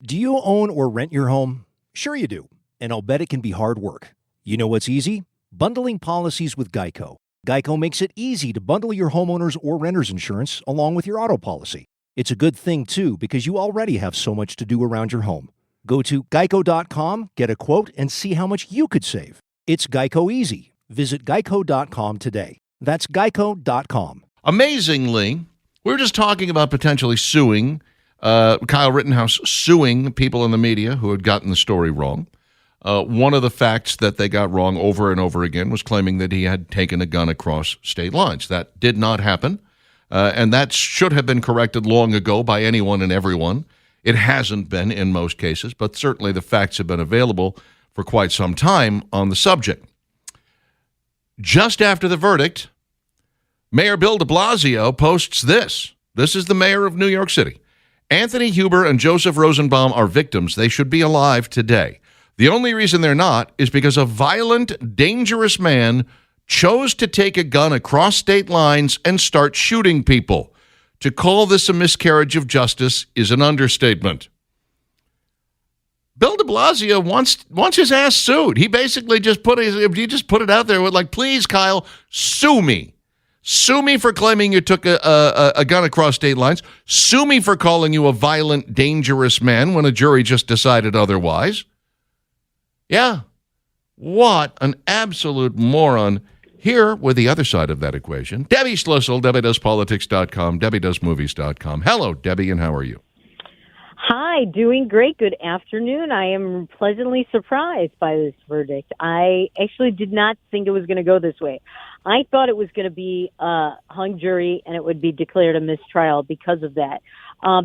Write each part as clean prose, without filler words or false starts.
Do you own or rent your home? Sure you do, and I'll bet it can be hard work. You know what's easy? Bundling policies with Geico. Geico makes it easy to bundle your homeowner's or renter's insurance along with your auto policy. It's a good thing, too, because you already have so much to do around your home. Go to geico.com, get a quote, and see how much you could save. It's Geico Easy. Visit geico.com today. That's geico.com. Amazingly, we were just talking about potentially suing, Kyle Rittenhouse suing people in the media who had gotten the story wrong. One of the facts that they got wrong over and over again was claiming that he had taken a gun across state lines. That did not happen, and that should have been corrected long ago by anyone and everyone. It hasn't been in most cases, but certainly the facts have been available for quite some time on the subject. Just after the verdict, Mayor Bill de Blasio posts this. This is the mayor of New York City. Anthony Huber and Joseph Rosenbaum are victims. They should be alive today. The only reason they're not is because a violent, dangerous man chose to take a gun across state lines and start shooting people. To call this a miscarriage of justice is an understatement. Bill de Blasio wants his ass sued. He basically just put it out there with like, please, Kyle, sue me. Sue me for claiming you took a gun across state lines. Sue me for calling you a violent, dangerous man when a jury just decided otherwise. Yeah. What an absolute moron. Here with the other side of that equation, Debbie Schlussel, DebbieDoesPolitics.com, DebbieDoesMovies.com. Hello, Debbie, and how are you? Hi, doing great. Good afternoon. I am pleasantly surprised by this verdict. I actually did not think it was going to go this way. I thought it was going to be a hung jury and it would be declared a mistrial because of that.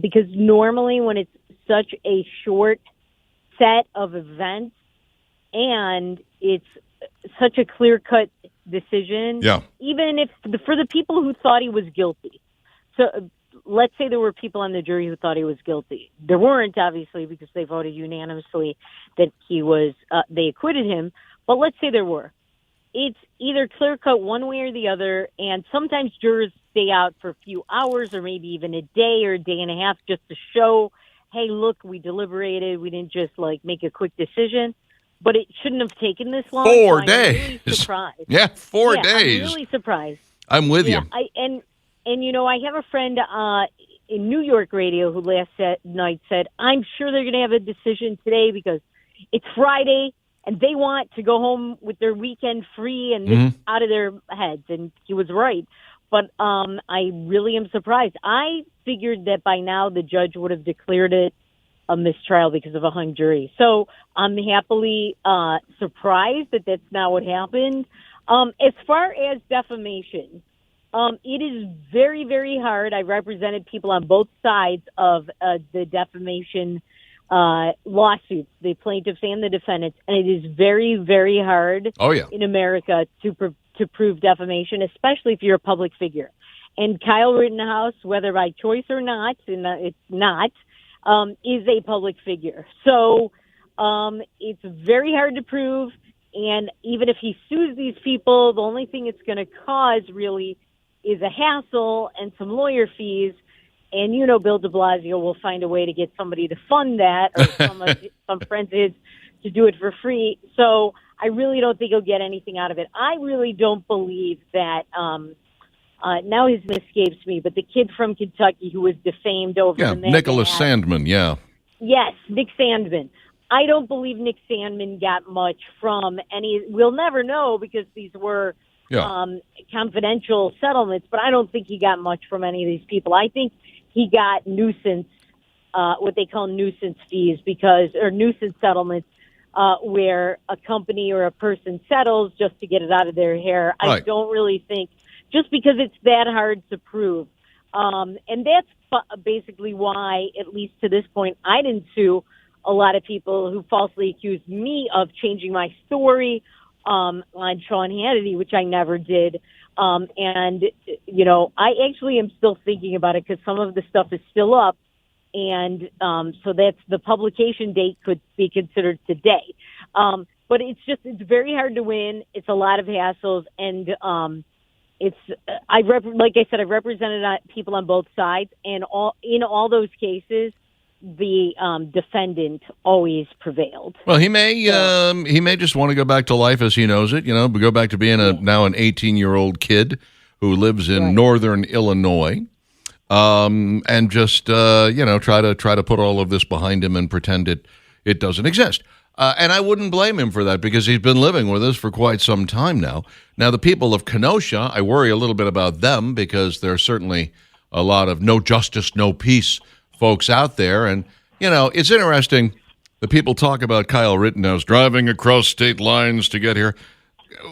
Because normally when it's such a short set of events and it's such a clear-cut decision, even if for the people who thought he was guilty. So let's say there were people on the jury who thought he was guilty. There weren't, obviously, because they voted unanimously that he was, they acquitted him. But let's say there were. It's either clear-cut one way or the other, and sometimes jurors stay out for a few hours or maybe even a day or a day and a half just to show, hey, look, we deliberated. We didn't just, make a quick decision. But it shouldn't have taken this long. 4 days. I'm really surprised. Yeah, 4 days. I'm really surprised. I'm with you. I have a friend in New York radio who last night said, I'm sure they're going to have a decision today because it's Friday and they want to go home with their weekend free and this out of their heads. And he was right. But I really am surprised. I figured that by now the judge would have declared it a mistrial because of a hung jury. So I'm happily surprised that that's not what happened. As far as defamation, it is very, very hard. I represented people on both sides of the defamation lawsuits, the plaintiffs and the defendants, and it is very, very hard in America to prove defamation, especially if you're a public figure. And Kyle Rittenhouse, whether by choice or not, and it's not, is a public figure. So it's very hard to prove. And even if he sues these people, the only thing it's going to cause really is a hassle and some lawyer fees. And, Bill de Blasio will find a way to get somebody to fund that or some friends of his to do it for free. So I really don't think he'll get anything out of it. I really don't believe that now his name escapes me, but the kid from Kentucky who was defamed over the Nicholas Sandmann, Yes, Nick Sandmann. I don't believe Nick Sandmann got much from any. We'll never know because these were confidential settlements, but I don't think he got much from any of these people. I think he got nuisance, what they call nuisance fees or nuisance settlements, where a company or a person settles just to get it out of their hair. Right. I don't really think, just because it's that hard to prove. And that's basically why, at least to this point, I didn't sue a lot of people who falsely accused me of changing my story on Sean Hannity, which I never did. And I actually am still thinking about it because some of the stuff is still up. And so that's the publication date could be considered today. But it's very hard to win. It's a lot of hassles. And like I said, I've represented people on both sides. And in all those cases, the defendant always prevailed. Well, he may just want to go back to life as he knows it. Go back to being now an 18-year-old kid who lives in northern Illinois, and just try to put all of this behind him and pretend it doesn't exist. And I wouldn't blame him for that because he's been living with us for quite some time now. Now, the people of Kenosha, I worry a little bit about them because there's certainly a lot of no justice, no peace folks out there. And, it's interesting that people talk about Kyle Rittenhouse driving across state lines to get here.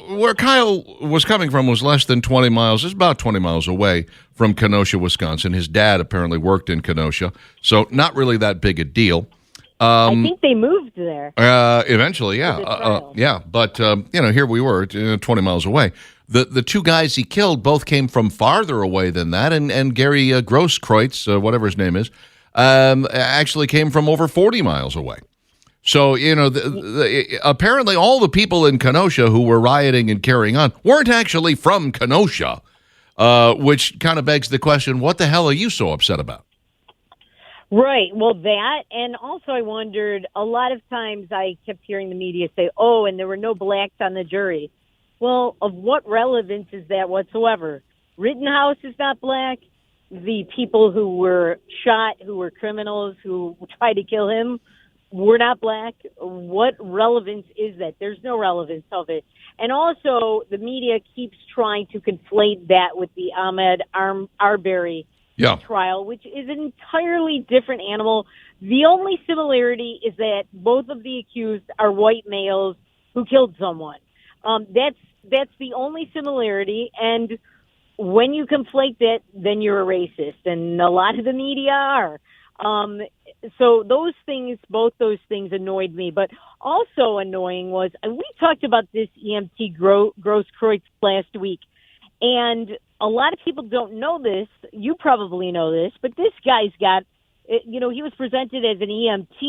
Where Kyle was coming from was less than 20 miles. It's about 20 miles away from Kenosha, Wisconsin. His dad apparently worked in Kenosha, so not really that big a deal. I think they moved there. Eventually, yeah. But, here we were, 20 miles away. The two guys he killed both came from farther away than that, and Gary Grosskreutz, whatever his name is, actually came from over 40 miles away. So, apparently all the people in Kenosha who were rioting and carrying on weren't actually from Kenosha, which kind of begs the question, what the hell are you so upset about? Right. Well, that, and also I wondered, a lot of times I kept hearing the media say, and there were no blacks on the jury. Well, of what relevance is that whatsoever? Rittenhouse is not black. The people who were shot, who were criminals, who tried to kill him, were not black. What relevance is that? There's no relevance of it. And also, the media keeps trying to conflate that with the Ahmaud Arbery trial, which is an entirely different animal. The only similarity is that both of the accused are white males who killed someone. That's the only similarity. And when you conflate that, then you're a racist, and a lot of the media are. So both those things annoyed me. But also annoying was, and we talked about this EMT Grosskreutz last week, and a lot of people don't know this. You probably know this, but this guy's got, he was presented as an EMT.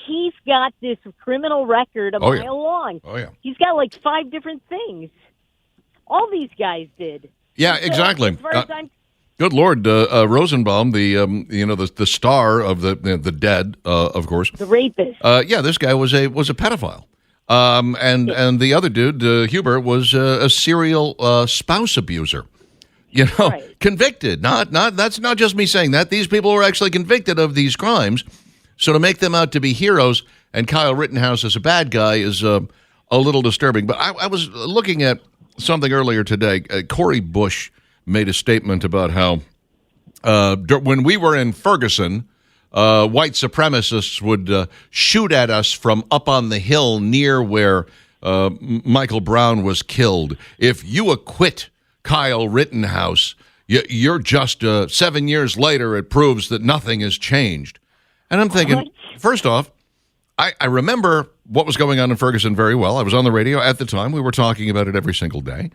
He's got this criminal record a mile long. Oh, yeah. He's got like 5 different things. All these guys did. Yeah, so, exactly. As far as I'm Good Lord, Rosenbaum, the star of the Dead, of course, the rapist. This guy was a pedophile, and the other dude, Huber, was a serial spouse abuser. Convicted. Not that's not just me saying that. These people were actually convicted of these crimes. So to make them out to be heroes and Kyle Rittenhouse as a bad guy is a little disturbing. But I was looking at something earlier today. Cori Bush made a statement about how when we were in Ferguson, white supremacists would shoot at us from up on the hill near where Michael Brown was killed. If you acquit Kyle Rittenhouse, you're just 7 years later, it proves that nothing has changed. And I'm thinking, first off, I remember what was going on in Ferguson very well. I was on the radio at the time. We were talking about it every single day.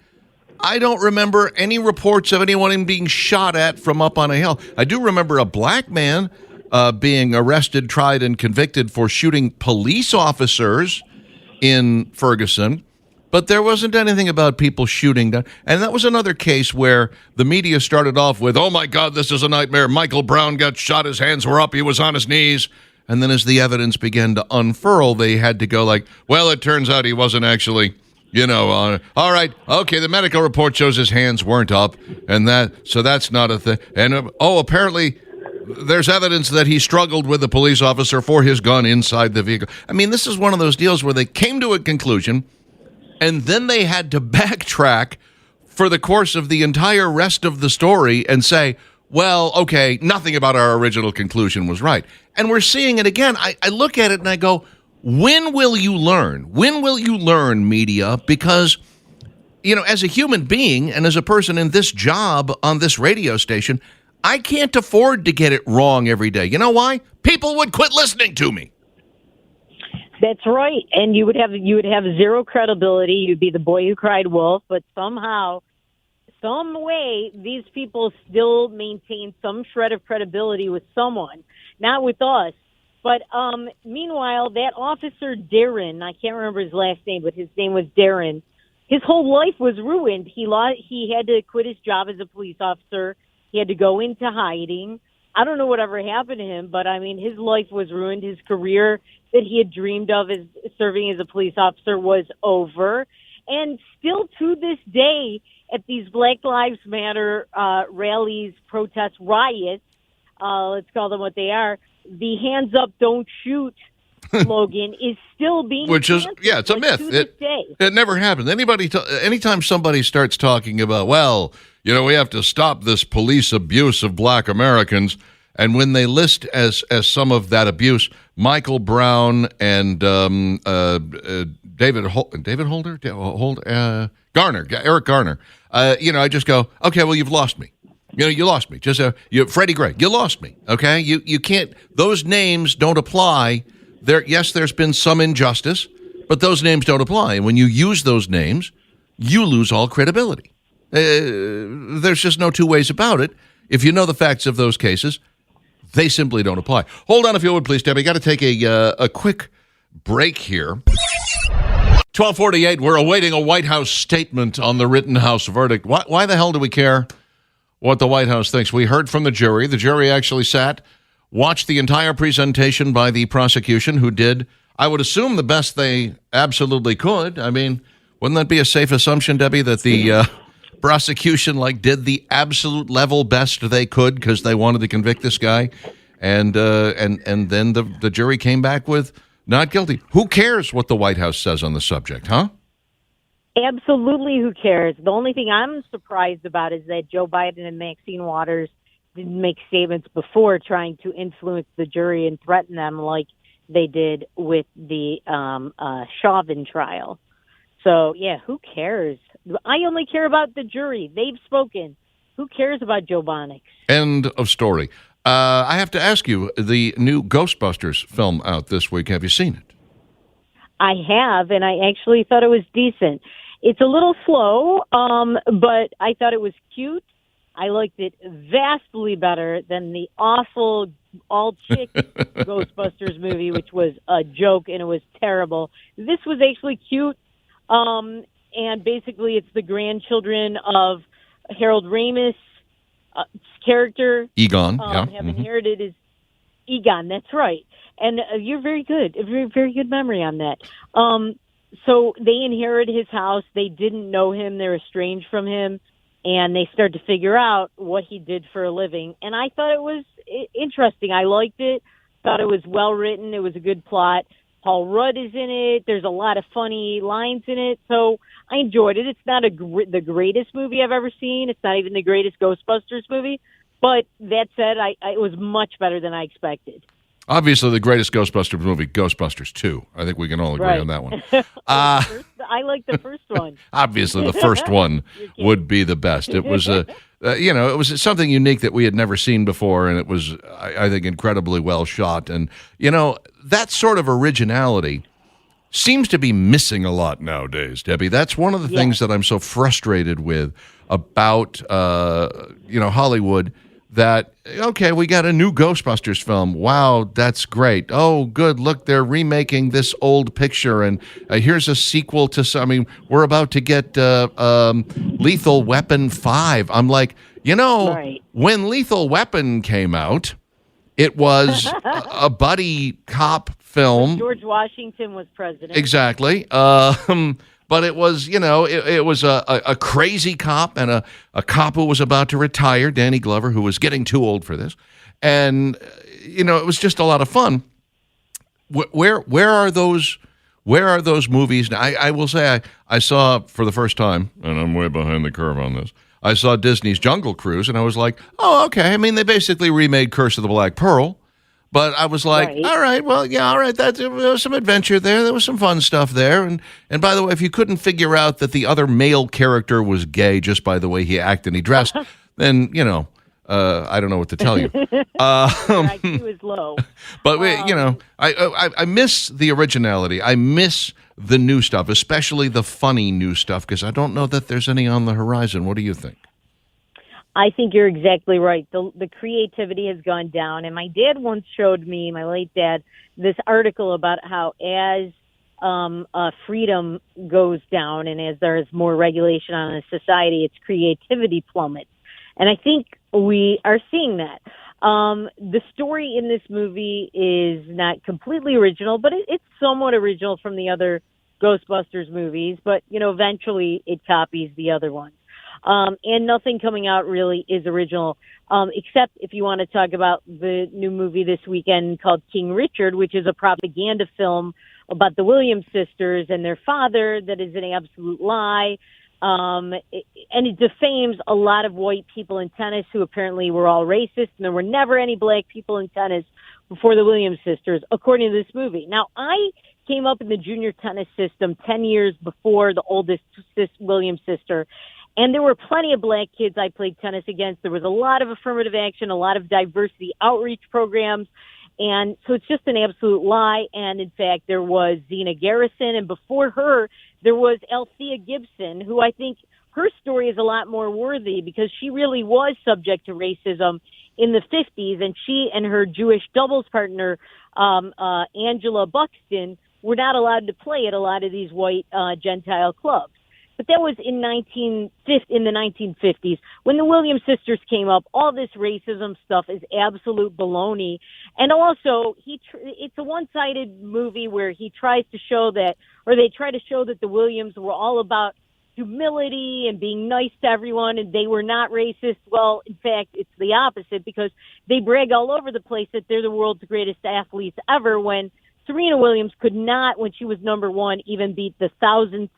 I don't remember any reports of anyone being shot at from up on a hill. I do remember a black man being arrested, tried, and convicted for shooting police officers in Ferguson, but there wasn't anything about people shooting down. And that was another case where the media started off with, oh, my God, this is a nightmare. Michael Brown got shot. His hands were up. He was on his knees. And then as the evidence began to unfurl, they had to go like, well, it turns out he wasn't actually... all right, okay, the medical report shows his hands weren't up, so that's not a thing. And, apparently there's evidence that he struggled with a police officer for his gun inside the vehicle. I mean, this is one of those deals where they came to a conclusion, and then they had to backtrack for the course of the entire rest of the story and say, well, okay, nothing about our original conclusion was right. And we're seeing it again. I look at it and I go, when will you learn? When will you learn, media? Because, as a human being and as a person in this job on this radio station, I can't afford to get it wrong every day. You know why? People would quit listening to me. That's right. And you would have zero credibility. You'd be the boy who cried wolf, but somehow, some way, these people still maintain some shred of credibility with someone, not with us. But meanwhile, that officer, Darren, I can't remember his last name, but his name was Darren. His whole life was ruined. He had to quit his job as a police officer. He had to go into hiding. I don't know whatever happened to him, but I mean, his life was ruined. His career that he had dreamed of as serving as a police officer was over. And still to this day, at these Black Lives Matter rallies, protests, riots, let's call them what they are, the hands up, don't shoot slogan is still being Which is, chanted, yeah, it's a myth. to this day. It never happened. Anytime somebody starts talking about, well, we have to stop this police abuse of black Americans, and when they list as some of that abuse, Michael Brown and Eric Garner, I just go, okay, well, you've lost me. You lost me. Just Freddie Gray, you lost me. Okay, you can't. Those names don't apply. Yes, there's been some injustice, but those names don't apply. And when you use those names, you lose all credibility. There's just no two ways about it. If you know the facts of those cases, they simply don't apply. Hold on, if you would, please, Debbie. Got to take a quick break here. 12:48. We're awaiting a White House statement on the Rittenhouse verdict. Why the hell do we care what the White House thinks? We heard from the jury. The jury actually watched the entire presentation by the prosecution, who did, I would assume, the best they absolutely could. I mean, wouldn't that be a safe assumption, Debbie, that the prosecution did the absolute level best they could because they wanted to convict this guy, and then the jury came back with not guilty? Who cares what the White House says on the subject, huh? Absolutely, who cares? The only thing I'm surprised about is that Joe Biden and Maxine Waters didn't make statements before trying to influence the jury and threaten them like they did with the Chauvin trial. So, yeah, who cares? I only care about the jury. They've spoken. Who cares about Joe Bonix? End of story. I have to ask you, the new Ghostbusters film out this week, have you seen it? I have, and I actually thought it was decent. It's a little slow, but I thought it was cute. I liked it vastly better than the awful all-chick Ghostbusters movie, which was a joke, and it was terrible. This was actually cute, and basically it's the grandchildren of Harold Ramis' character. Egon, have inherited his Egon, that's right. And you're very good. A very, very good memory on that. So they inherit his house. They didn't know him. They're estranged from him. And they start to figure out what he did for a living. And I thought it was interesting. I liked it. Thought it was well written. It was a good plot. Paul Rudd is in it. There's a lot of funny lines in it. So I enjoyed it. It's not the greatest movie I've ever seen. It's not even the greatest Ghostbusters movie. But that said, it was much better than I expected. Obviously, the greatest Ghostbusters movie, Ghostbusters 2. I think we can all agree on that one. I like the first one. Obviously, the first one would be the best. It was it was something unique that we had never seen before, and it was, I think, incredibly well shot. And that sort of originality seems to be missing a lot nowadays, Debbie. That's one of the things that I'm so frustrated with about Hollywood. That, okay, we got a new Ghostbusters film. Wow, that's great. Oh, good. Look, they're remaking this old picture, and here's a sequel to we're about to get Lethal Weapon 5. I'm like, when Lethal Weapon came out, it was a buddy cop film. George Washington was president. Exactly. But it was, it was a crazy cop and a cop who was about to retire, Danny Glover, who was getting too old for this. And, it was just a lot of fun. Where are those movies? Now, I will say I saw for the first time, and I'm way behind the curve on this, I saw Disney's Jungle Cruise, and I was like, oh, okay. I mean, they basically remade Curse of the Black Pearl. But I was like, all right, well, yeah, all right, there was some adventure there. There was some fun stuff there. And by the way, if you couldn't figure out that the other male character was gay just by the way he acted and he dressed, then, I don't know what to tell you. IQ is low. But, I miss the originality. I miss the new stuff, especially the funny new stuff, because I don't know that there's any on the horizon. What do you think? I think you're exactly right. The creativity has gone down. And my dad once showed me, my late dad, this article about how as freedom goes down and as there's more regulation on a society, its creativity plummets. And I think we are seeing that. The story in this movie is not completely original, but it's somewhat original from the other Ghostbusters movies. But, eventually it copies the other ones. And nothing coming out really is original, except if you want to talk about the new movie this weekend called King Richard, which is a propaganda film about the Williams sisters and their father that is an absolute lie. And it defames a lot of white people in tennis who apparently were all racist, and there were never any black people in tennis before the Williams sisters, according to this movie. Now, I came up in the junior tennis system 10 years before the oldest Williams sister, and there were plenty of black kids I played tennis against. There was a lot of affirmative action, a lot of diversity outreach programs. And so it's just an absolute lie. And in fact, there was Zena Garrison, and before her, there was Althea Gibson, who I think her story is a lot more worthy because she really was subject to racism in the 50s. And she and her Jewish doubles partner, Angela Buxton, were not allowed to play at a lot of these white Gentile clubs. But that was in the 1950s. When the Williams sisters came up, all this racism stuff is absolute baloney. And also, it's a one-sided movie where he tries to show that, or they try to show that the Williams were all about humility and being nice to everyone, and they were not racist. Well, in fact, it's the opposite, because they brag all over the place that they're the world's greatest athletes ever, when Serena Williams could not, when she was number one, even beat the 1,000th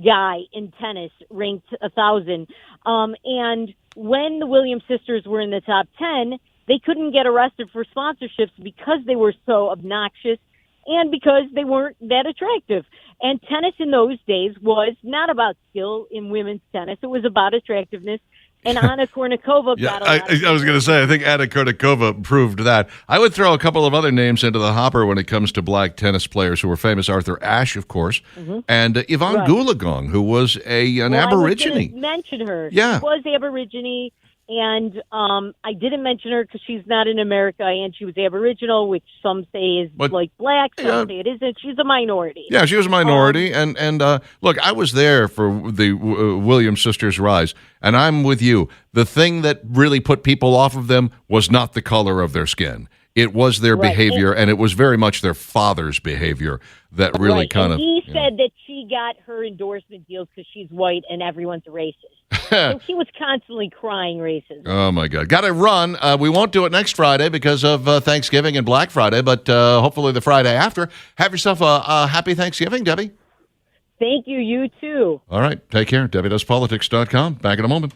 guy in tennis, ranked 1,000. And when the Williams sisters were in the top 10, they couldn't get arrested for sponsorships because they were so obnoxious and because they weren't that attractive. And tennis in those days was not about skill in women's tennis. It was about attractiveness. And Anna Kournikova got a lot of I was going to say, I think Anna Kournikova proved that. I would throw a couple of other names into the hopper when it comes to black tennis players who were famous. Arthur Ashe, of course, and Yvonne Goolagong, who was an Aborigine. I was gonna mention her. Yeah. She was Aborigine, and I didn't mention her because she's not in America, and she was Aboriginal, which some say is like black, some say it isn't. She's a minority. Yeah, she was a minority, and look, I was there for the Williams sisters' rise, and I'm with you. The thing that really put people off of them was not the color of their skin. It was their behavior, and it was very much their father's behavior that really kind of... He said that she got her endorsement deals because she's white and everyone's racist. So he was constantly crying racism. Oh, my God. Got to run. We won't do it next Friday because of Thanksgiving and Black Friday, but hopefully the Friday after. Have yourself a happy Thanksgiving, Debbie. Thank you. You too. All right. Take care. DebbieDoesPolitics.com. Back in a moment.